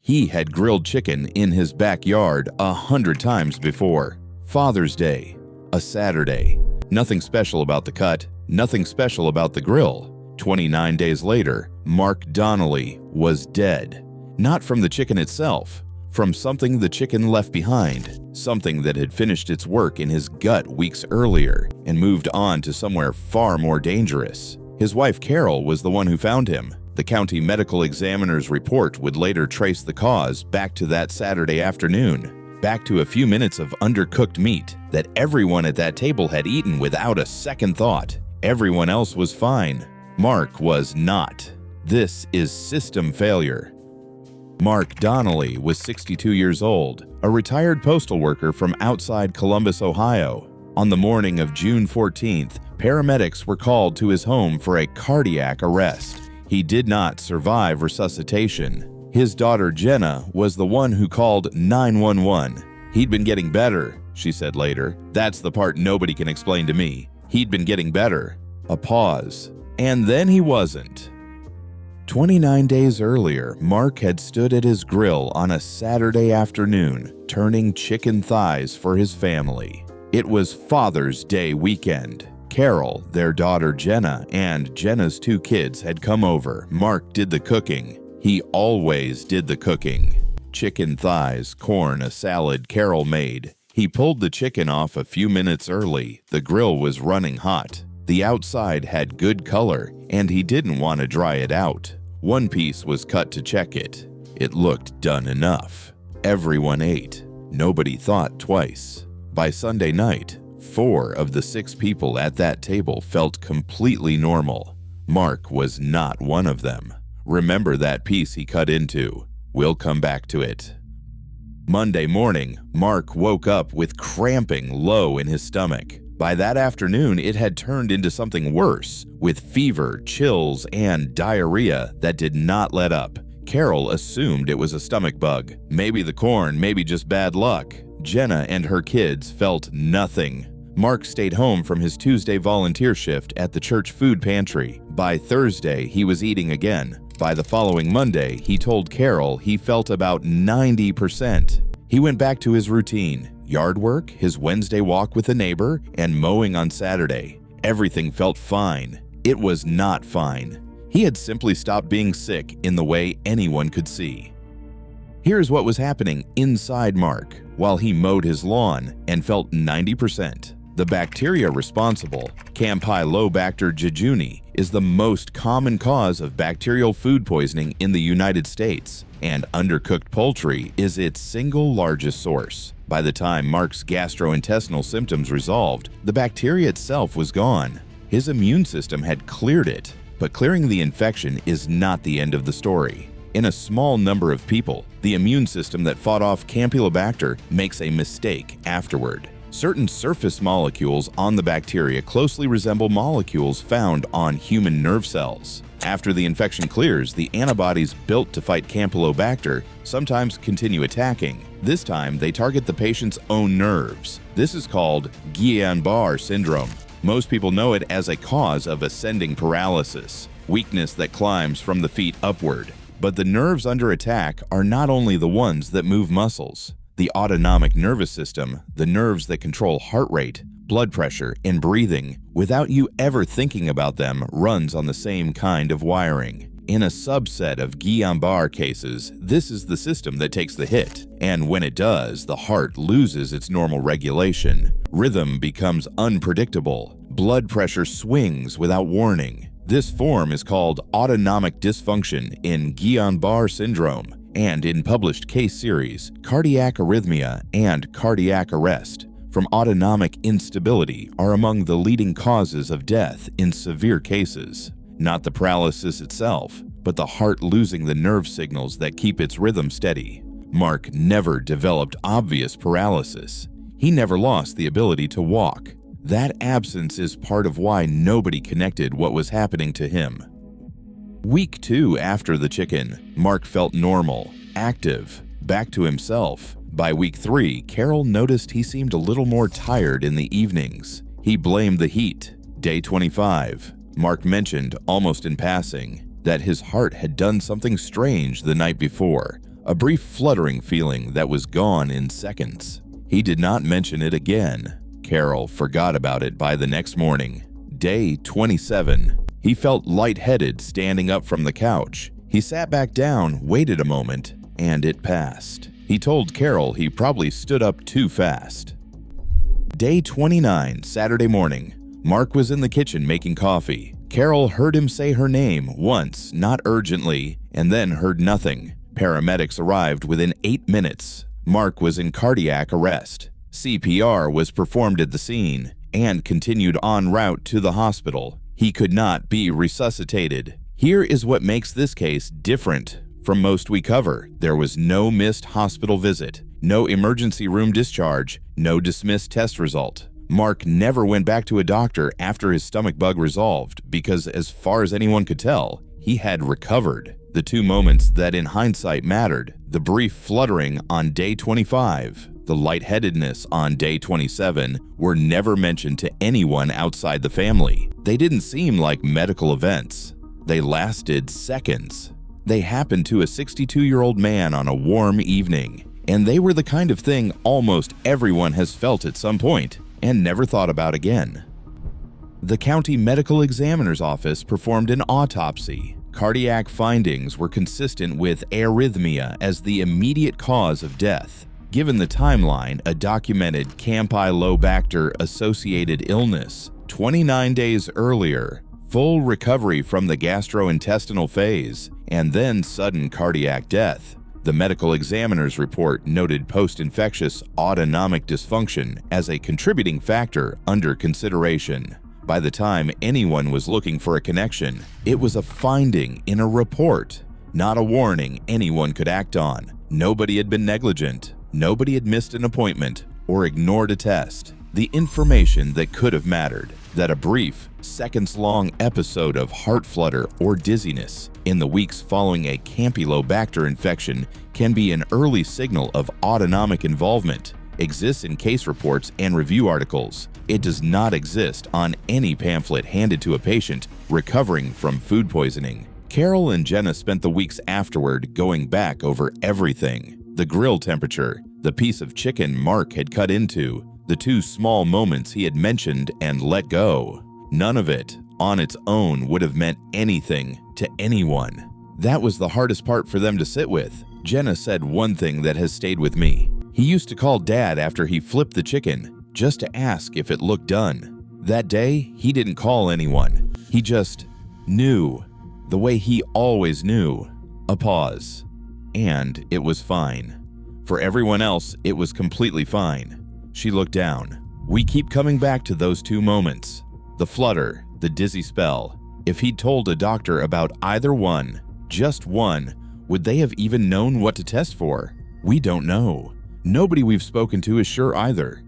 He had grilled chicken in his backyard 100 times before. Father's Day, a Saturday. Nothing special about the cut, nothing special about the grill. 29 days later, Mark Donnelly was dead. Not from the chicken itself, from something the chicken left behind, something that had finished its work in his gut weeks earlier and moved on to somewhere far more dangerous. His wife Carol was the one who found him. The county medical examiner's report would later trace the cause back to that Saturday afternoon, back to a few minutes of undercooked meat that everyone at that table had eaten without a second thought. Everyone else was fine. Mark was not. This is system failure. Mark Donnelly was 62 years old, a retired postal worker from outside Columbus, Ohio. On the morning of June 14th, paramedics were called to his home for a cardiac arrest. He did not survive resuscitation. His daughter Jenna was the one who called 911. "He'd been getting better," she said later. "That's the part nobody can explain to me. He'd been getting better." A pause. And then he wasn't. 29 days earlier, Mark had stood at his grill on a Saturday afternoon, turning chicken thighs for his family. It was Father's Day weekend. Carol, their daughter Jenna, and Jenna's 2 kids had come over. Mark did the cooking. He always did the cooking. Chicken thighs, corn, a salad Carol made. He pulled the chicken off a few minutes early. The grill was running hot. The outside had good color, and he didn't want to dry it out. One piece was cut to check it. It looked done enough. Everyone ate. Nobody thought twice. By Sunday night, 4 of the 6 people at that table felt completely normal. Mark was not one of them. Remember that piece he cut into. We'll come back to it. Monday morning, Mark woke up with cramping low in his stomach. By that afternoon, it had turned into something worse, with fever, chills, and diarrhea that did not let up. Carol assumed it was a stomach bug. Maybe the corn, maybe just bad luck. Jenna and her kids felt nothing. Mark stayed home from his Tuesday volunteer shift at the church food pantry. By Thursday, he was eating again. By the following Monday, he told Carol he felt about 90%. He went back to his routine. Yard work, his Wednesday walk with a neighbor, and mowing on Saturday. Everything felt fine. It was not fine. He had simply stopped being sick in the way anyone could see. Here's what was happening inside Mark while he mowed his lawn and felt 90%. The bacteria responsible, Campylobacter jejuni, is the most common cause of bacterial food poisoning in the United States, and undercooked poultry is its single largest source. By the time Mark's gastrointestinal symptoms resolved, the bacteria itself was gone. His immune system had cleared it, but clearing the infection is not the end of the story. In a small number of people, the immune system that fought off Campylobacter makes a mistake afterward. Certain surface molecules on the bacteria closely resemble molecules found on human nerve cells. After the infection clears, the antibodies built to fight Campylobacter sometimes continue attacking. This time, they target the patient's own nerves. This is called Guillain-Barré syndrome. Most people know it as a cause of ascending paralysis, weakness that climbs from the feet upward. But the nerves under attack are not only the ones that move muscles. The autonomic nervous system, the nerves that control heart rate, blood pressure, and breathing, without you ever thinking about them, runs on the same kind of wiring. In a subset of Guillain-Barré cases, this is the system that takes the hit. And when it does, the heart loses its normal regulation. Rhythm becomes unpredictable. Blood pressure swings without warning. This form is called autonomic dysfunction in Guillain-Barré syndrome, and in published case series, cardiac arrhythmia and cardiac arrest from autonomic instability are among the leading causes of death in severe cases. Not the paralysis itself, but the heart losing the nerve signals that keep its rhythm steady. Mark never developed obvious paralysis. He never lost the ability to walk. That absence is part of why nobody connected what was happening to him. Week 2 after the chicken, Mark felt normal, active, back to himself. By week 3, Carol noticed he seemed a little more tired in the evenings. He blamed the heat. Day 25, Mark mentioned, almost in passing, that his heart had done something strange the night before. a brief fluttering feeling that was gone in seconds. He did not mention it again. Carol forgot about it by the next morning. Day 27. He felt lightheaded standing up from the couch. He sat back down, waited a moment, and it passed. He told Carol he probably stood up too fast. Day 29, Saturday morning. Mark was in the kitchen making coffee. Carol heard him say her name once, not urgently, and then heard nothing. Paramedics arrived within 8 minutes. Mark was in cardiac arrest. CPR was performed at the scene and continued en route to the hospital. He could not be resuscitated. Here is what makes this case different from most we cover. There was no missed hospital visit, no emergency room discharge, no dismissed test result. Mark never went back to a doctor after his stomach bug resolved because, as far as anyone could tell, he had recovered. The two moments that in hindsight mattered, the brief fluttering on day 25, the lightheadedness on day 27, were never mentioned to anyone outside the family. They didn't seem like medical events. They lasted seconds. They happened to a 62-year-old man on a warm evening, and they were the kind of thing almost everyone has felt at some point and never thought about again. The county medical examiner's office performed an autopsy. Cardiac findings were consistent with arrhythmia as the immediate cause of death. Given the timeline, a documented Campylobacter-associated illness 29 days earlier, full recovery from the gastrointestinal phase, and then sudden cardiac death. The medical examiner's report noted post-infectious autonomic dysfunction as a contributing factor under consideration. By the time anyone was looking for a connection, it was a finding in a report, not a warning anyone could act on. Nobody had been negligent. Nobody had missed an appointment or ignored a test. The information that could have mattered, that a brief, seconds-long episode of heart flutter or dizziness in the weeks following a Campylobacter infection can be an early signal of autonomic involvement, exists in case reports and review articles. It does not exist on any pamphlet handed to a patient recovering from food poisoning. Carol and Jenna spent the weeks afterward going back over everything: the grill temperature, the piece of chicken Mark had cut into, the two small moments he had mentioned and let go. None of it, on its own, would have meant anything to anyone. That was the hardest part for them to sit with. Jenna said one thing that has stayed with me. He used to call Dad after he flipped the chicken, just to ask if it looked done. That day, he didn't call anyone. He just knew, the way he always knew. A pause. And it was fine. For everyone else, it was completely fine. She looked down. We keep coming back to those two moments. The flutter, the dizzy spell. If he'd told a doctor about either one, just one, would they have even known what to test for? We don't know. Nobody we've spoken to is sure either.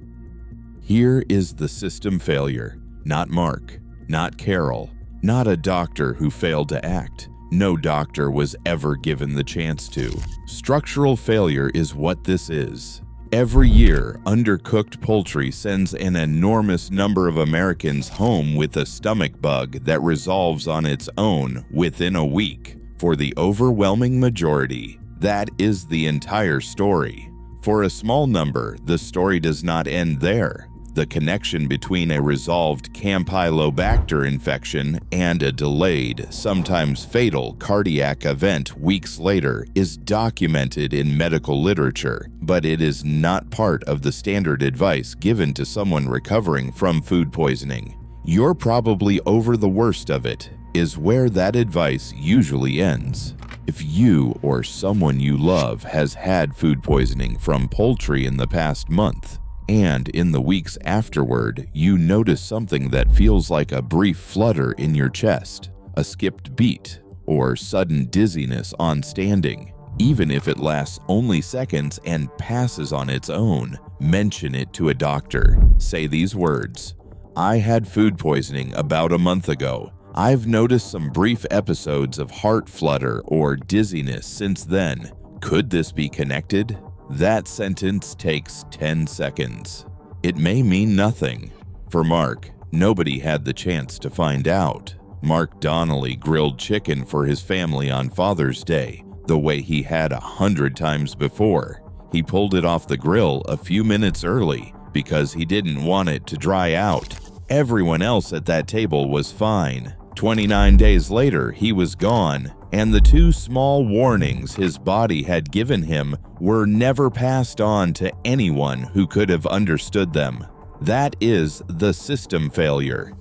Here is the system failure. Not Mark, not Carol, not a doctor who failed to act. No doctor was ever given the chance to. Structural failure is what this is. Every year, undercooked poultry sends an enormous number of Americans home with a stomach bug that resolves on its own within a week. For the overwhelming majority, that is the entire story. For a small number, the story does not end there. The connection between a resolved Campylobacter infection and a delayed, sometimes fatal cardiac event weeks later is documented in medical literature, but it is not part of the standard advice given to someone recovering from food poisoning. You're probably over the worst of it, is where that advice usually ends. If you or someone you love has had food poisoning from poultry in the past month, and in the weeks afterward, you notice something that feels like a brief flutter in your chest, a skipped beat, or sudden dizziness on standing, even if it lasts only seconds and passes on its own, mention it to a doctor. Say these words: I had food poisoning about a month ago. I've noticed some brief episodes of heart flutter or dizziness since then. Could this be connected? That sentence takes 10 seconds. It may mean nothing. For Mark, nobody had the chance to find out. Mark Donnelly grilled chicken for his family on Father's Day. the way he had 100 times before. He pulled it off the grill a few minutes early because he didn't want it to dry out. Everyone else at that table was fine. 29 days later, he was gone, and the 2 small warnings his body had given him were never passed on to anyone who could have understood them. That is the system failure.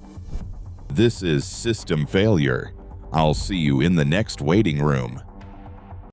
This is system failure. I'll see you in the next waiting room.